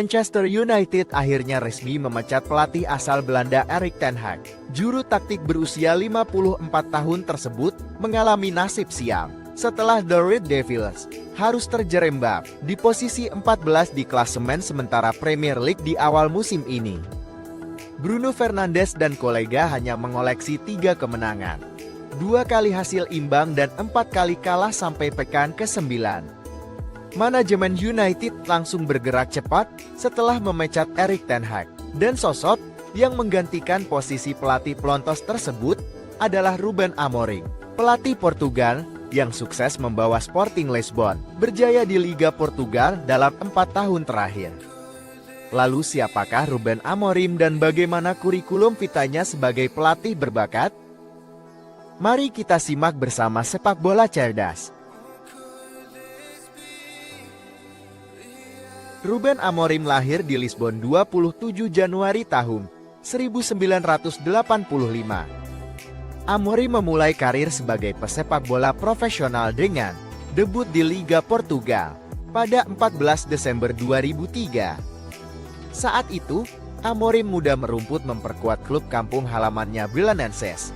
Manchester United akhirnya resmi memecat pelatih asal Belanda Erik ten Hag. Juru taktik berusia 54 tahun tersebut mengalami nasib sial setelah The Red Devils harus terjerembab di posisi 14 di klasemen sementara Premier League di awal musim ini. Bruno Fernandes dan kolega hanya mengoleksi 3 kemenangan, 2 kali hasil imbang dan 4 kali kalah sampai pekan ke-9. Manajemen United langsung bergerak cepat setelah memecat Erik ten Hag, dan sosok yang menggantikan posisi pelatih pelontos tersebut adalah Ruben Amorim, pelatih Portugal yang sukses membawa Sporting Lisbon berjaya di Liga Portugal dalam 4 tahun terakhir. Lalu siapakah Ruben Amorim dan bagaimana kurikulum vitanya sebagai pelatih berbakat? Mari kita simak bersama Sepak Bola Cerdas. Ruben Amorim lahir di Lisbon 27 Januari tahun 1985. Amorim memulai karir sebagai pesepak bola profesional dengan debut di Liga Portugal pada 14 Desember 2003. Saat itu, Amorim muda merumput memperkuat klub kampung halamannya Belenenses.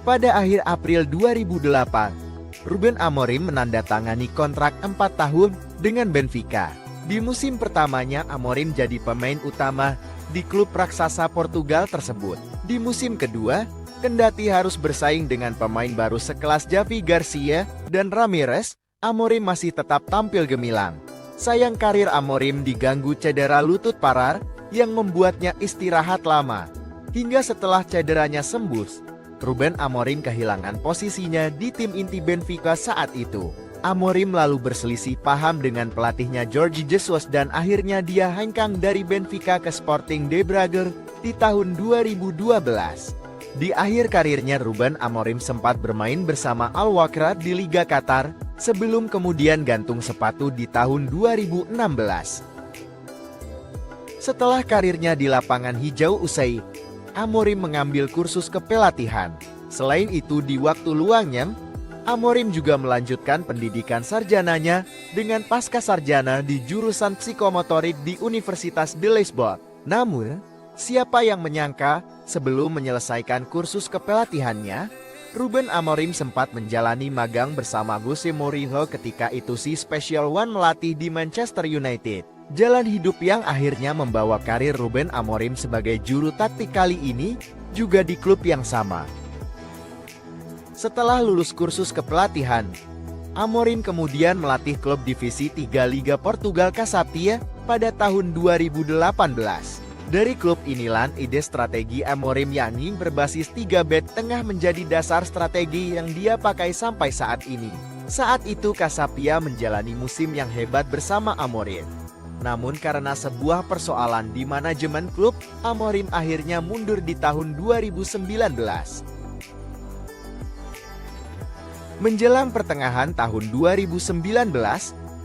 Pada akhir April 2008, Ruben Amorim menandatangani kontrak 4 tahun dengan Benfica. Di musim pertamanya Amorim jadi pemain utama di klub raksasa Portugal tersebut. Di musim kedua, kendati harus bersaing dengan pemain baru sekelas Javi Garcia dan Ramirez, Amorim masih tetap tampil gemilang. Sayang karir Amorim diganggu cedera lutut parah yang membuatnya istirahat lama. Hingga setelah cederanya sembuh, Ruben Amorim kehilangan posisinya di tim inti Benfica saat itu. Amorim lalu berselisih paham dengan pelatihnya Jorge Jesus dan akhirnya dia hengkang dari Benfica ke Sporting de Braga di tahun 2012. Di akhir karirnya Ruben Amorim sempat bermain bersama Al Wakrah di Liga Qatar sebelum kemudian gantung sepatu di tahun 2016. Setelah karirnya di lapangan hijau usai, Amorim mengambil kursus kepelatihan. Selain itu di waktu luangnya, Amorim juga melanjutkan pendidikan sarjananya dengan pasca sarjana di jurusan psikomotorik di Universitas de Lisbon. Namun, siapa yang menyangka sebelum menyelesaikan kursus kepelatihannya, Ruben Amorim sempat menjalani magang bersama Jose Mourinho ketika itu si Special One melatih di Manchester United. Jalan hidup yang akhirnya membawa karir Ruben Amorim sebagai juru taktik kali ini juga di klub yang sama. Setelah lulus kursus kepelatihan, Amorim kemudian melatih klub divisi 3 Liga Portugal Casablanca pada tahun 2018. Dari klub inilah ide strategi Amorim yakni berbasis 3 back tengah menjadi dasar strategi yang dia pakai sampai saat ini. Saat itu Casablanca menjalani musim yang hebat bersama Amorim. Namun karena sebuah persoalan di manajemen klub, Amorim akhirnya mundur di tahun 2019. Menjelang pertengahan tahun 2019,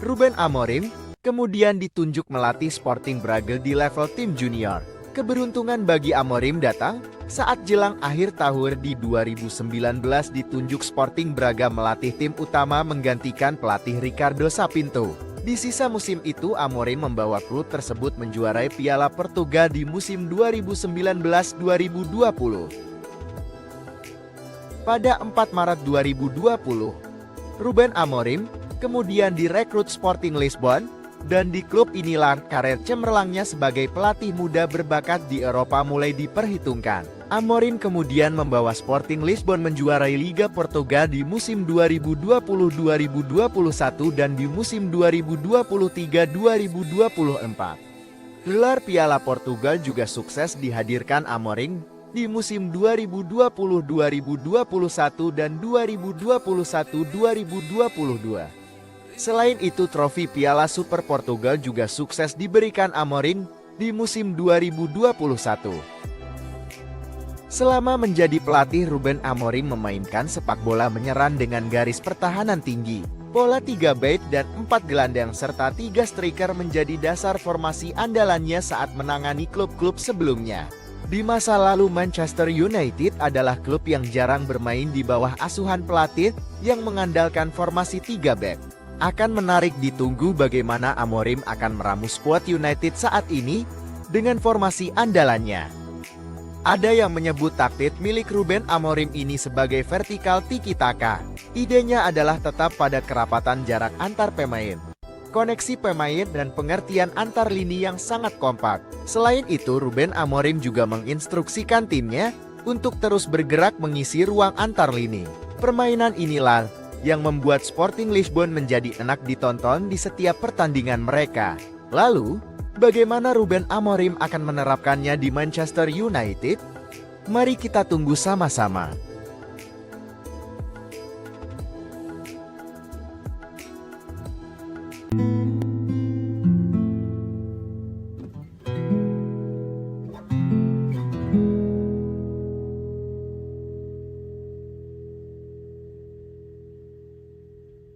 Ruben Amorim kemudian ditunjuk melatih Sporting Braga di level tim junior. Keberuntungan bagi Amorim datang saat jelang akhir tahun di 2019 ditunjuk Sporting Braga melatih tim utama menggantikan pelatih Ricardo Sapinto. Di sisa musim itu Amorim membawa klub tersebut menjuarai Piala Portugal di musim 2019-2020. Pada 4 Maret 2020, Ruben Amorim kemudian direkrut Sporting Lisbon, dan di klub inilah karir cemerlangnya sebagai pelatih muda berbakat di Eropa mulai diperhitungkan. Amorim kemudian membawa Sporting Lisbon menjuarai Liga Portugal di musim 2020-2021 dan di musim 2023-2024. Gelar Piala Portugal juga sukses dihadirkan Amorim di musim 2020-2021 dan 2021-2022. Selain itu trofi Piala Super Portugal juga sukses diberikan Amorim di musim 2021. Selama menjadi pelatih, Ruben Amorim memainkan sepak bola menyerang dengan garis pertahanan tinggi, bola 3 back dan 4 gelandang serta 3 striker menjadi dasar formasi andalannya saat menangani klub-klub sebelumnya. Di masa lalu Manchester United adalah klub yang jarang bermain di bawah asuhan pelatih yang mengandalkan formasi 3 back. Akan menarik ditunggu bagaimana Amorim akan meramu skuad United saat ini dengan formasi andalannya. Ada yang menyebut taktik milik Ruben Amorim ini sebagai vertikal tiki-taka. Idenya adalah tetap pada kerapatan jarak antar pemain, koneksi pemain dan pengertian antar lini yang sangat kompak. Selain itu, Ruben Amorim juga menginstruksikan timnya untuk terus bergerak mengisi ruang antar lini. Permainan inilah yang membuat Sporting Lisbon menjadi enak ditonton di setiap pertandingan mereka. Lalu, bagaimana Ruben Amorim akan menerapkannya di Manchester United? Mari kita tunggu sama-sama.